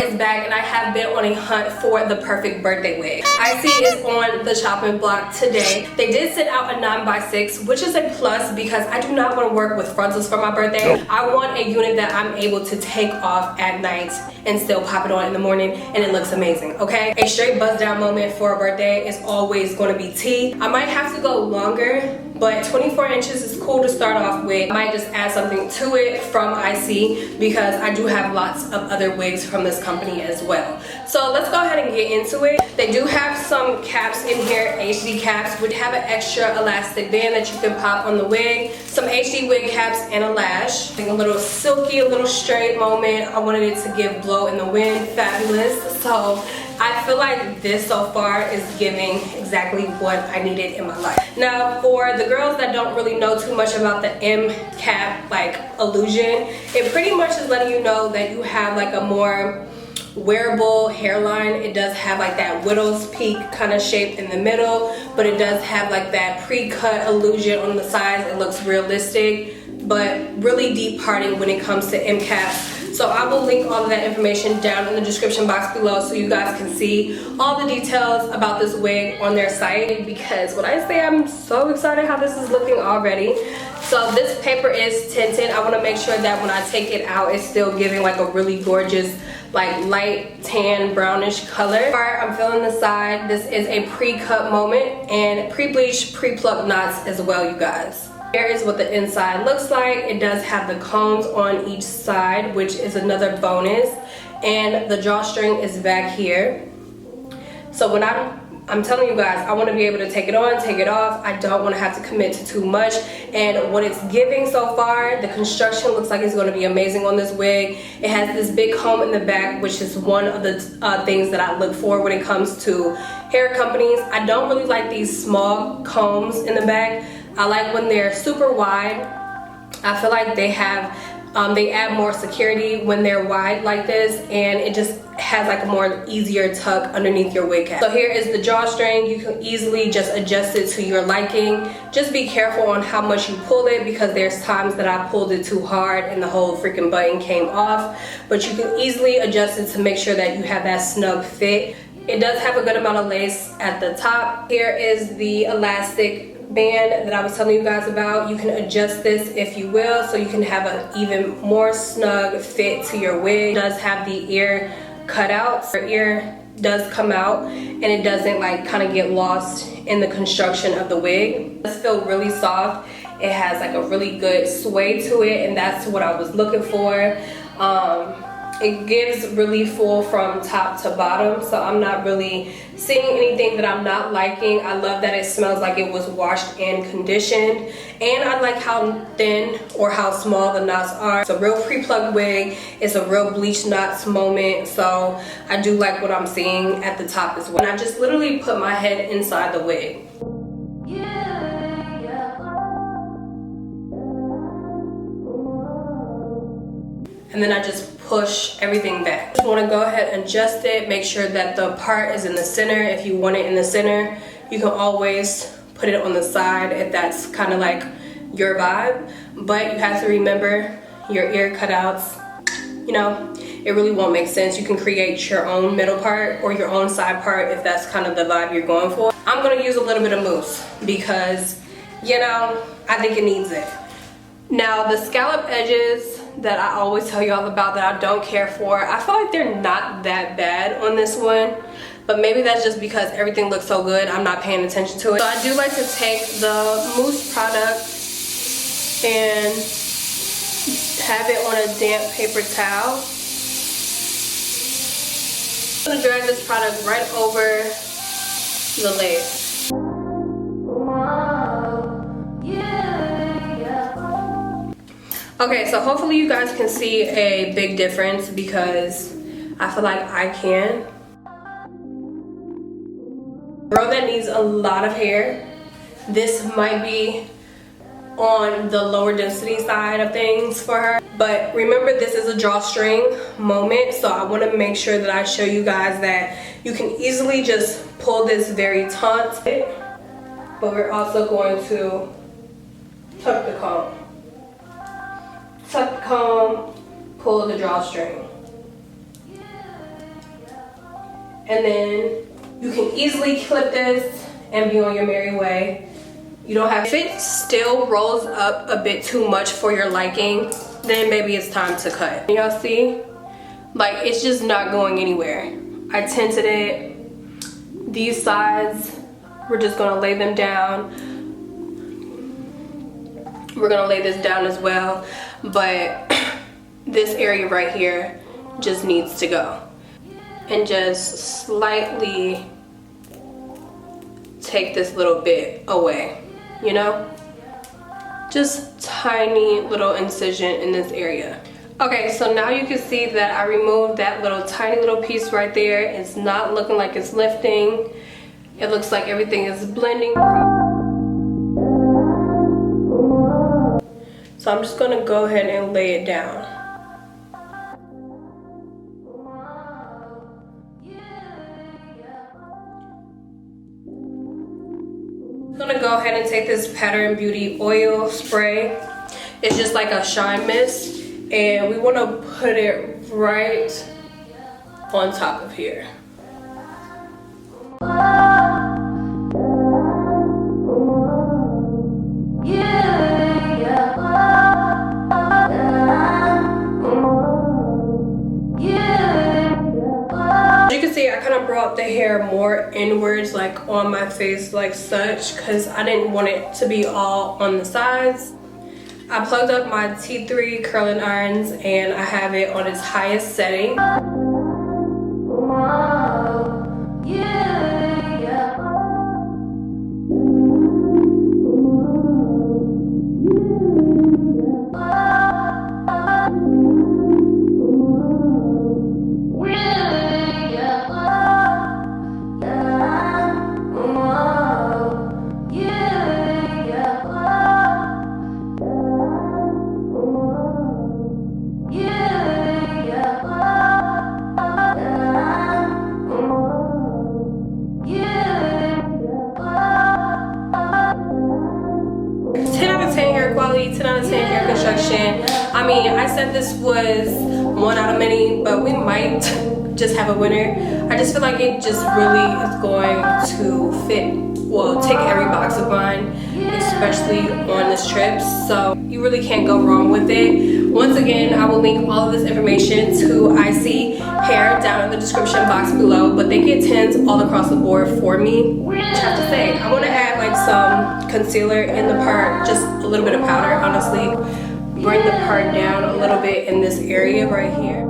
is back, and I have been on a hunt for the perfect birthday wig. ISEE is on the chopping block today. They did send out a 9x6, which is a plus because I do not want to work with frontals for my birthday. I want a unit that I'm able to take off at night and still pop it on in the morning, and it looks amazing, okay? A straight buzz down moment for a birthday is always going to be tea. I might have to go longer, but 24 inches is cool to start off with. I might just add something to it from ISEE because I do have lots of other wigs from this company as well. So let's go ahead and get into it. They do have some caps in here, HD caps, which have an extra elastic band that you can pop on the wig, some HD wig caps, and a lash. A little silky, a little straight moment. I wanted it to give blow in the wind, fabulous. So I feel like this so far is giving exactly what I needed in my life. Now, for the girls that don't really know too much about the MCap like illusion, it pretty much is letting you know that you have like a more wearable hairline. It does have like that widow's peak kind of shape in the middle, but it does have like that pre-cut illusion on the sides. It looks realistic, but really deep parting when it comes to MCaps. So I will link all of that information down in the description box below so you guys can see all the details about this wig on their site, because when I say I'm so excited how this is looking already. So this paper is tinted. I want to make sure that when I take it out, it's still giving like a really gorgeous like light tan brownish color. I'm filling the side. This is a pre-cut moment and pre-bleach, pre-plucked knots as well, you guys. Here is what the inside looks like. It does have the combs on each side, which is another bonus, and the drawstring is back here. So when I'm telling you guys, I want to be able to take it on, take it off. I don't want to have to commit to too much, and what it's giving so far, the construction looks like it's going to be amazing on this wig. It has this big comb in the back, which is one of the things that I look for when it comes to hair companies. I don't really like these small combs in the back. I like when they're super wide. I feel like they add more security when they're wide like this, and it just has like a more easier tuck underneath your wig cap. So here is the drawstring. You can easily just adjust it to your liking. Just be careful on how much you pull it, because there's times that I pulled it too hard and the whole freaking button came off. But you can easily adjust it to make sure that you have that snug fit. It does have a good amount of lace at the top. Here is the elastic band that I was telling you guys about. You can adjust this if you will, so you can have an even more snug fit to your wig. It does have the ear cutouts. Your ear does come out and it doesn't like kind of get lost in the construction of the wig. It does feel really soft. It has like a really good sway to it, and that's what I was looking for. It gives really full from top to bottom, so I'm not really seeing anything that I'm not liking. I love that it smells like it was washed and conditioned, and I like how thin or how small the knots are. It's a real pre-plucked wig. It's a real bleach knots moment, so I do like what I'm seeing at the top as well. And I just literally put my head inside the wig. And then I just push everything back. Just want to go ahead and adjust it, make sure that the part is in the center. If you want it in the center, you can always put it on the side if that's kind of like your vibe. But you have to remember your ear cutouts, you know, it really won't make sense. You can create your own middle part or your own side part if that's kind of the vibe you're going for. I'm going to use a little bit of mousse because, you know, I think it needs it. Now the scallop edges that I always tell y'all about that I don't care for, I feel like they're not that bad on this one, but maybe that's just because everything looks so good I'm not paying attention to it. So I do like to take the mousse product and have it on a damp paper towel. I'm gonna drag this product right over the lace. Okay, so hopefully you guys can see a big difference, because I feel like I can. Girl that needs a lot of hair, this might be on the lower density side of things for her. But remember, this is a drawstring moment, so I want to make sure that I show you guys that you can easily just pull this very taut, but we're also going to tuck the comb. Tuck the comb, pull the drawstring. and then you can easily clip this and be on your merry way. You don't have, if it still rolls up a bit too much for your liking, then maybe it's time to cut. Y'all see? Like, it's just not going anywhere. I tinted it. These sides, we're just gonna lay them down. We're gonna lay this down as well, but this area right here just needs to go. And just slightly take this little bit away, you know? Just tiny little incision in this area. Okay, so now you can see that I removed that little tiny little piece right there. It's not looking like it's lifting. It looks like everything is blending. So I'm just gonna go ahead and lay it down. I'm gonna go ahead and take this Pattern Beauty oil spray. It's just like a shine mist, and we want to put it right on top of here. Brought the hair more inwards, like on my face like such, because I didn't want it to be all on the sides. I plugged up my T3 curling irons and I have it on its highest setting. Quality, 10 out of 10 hair construction. I mean, I said this was one out of many, but we might just have a winner. I just feel like it just really is going to fit, well, tick every box of mine, especially on this trip. So you really can't go wrong with it. Once again, I will link all of this information to ISEE hair down in the description box below, but they get 10s all across the board for me. I have to say, I want to add like some concealer in the part, just a little bit of powder, honestly. Bring the part down a little bit in this area right here.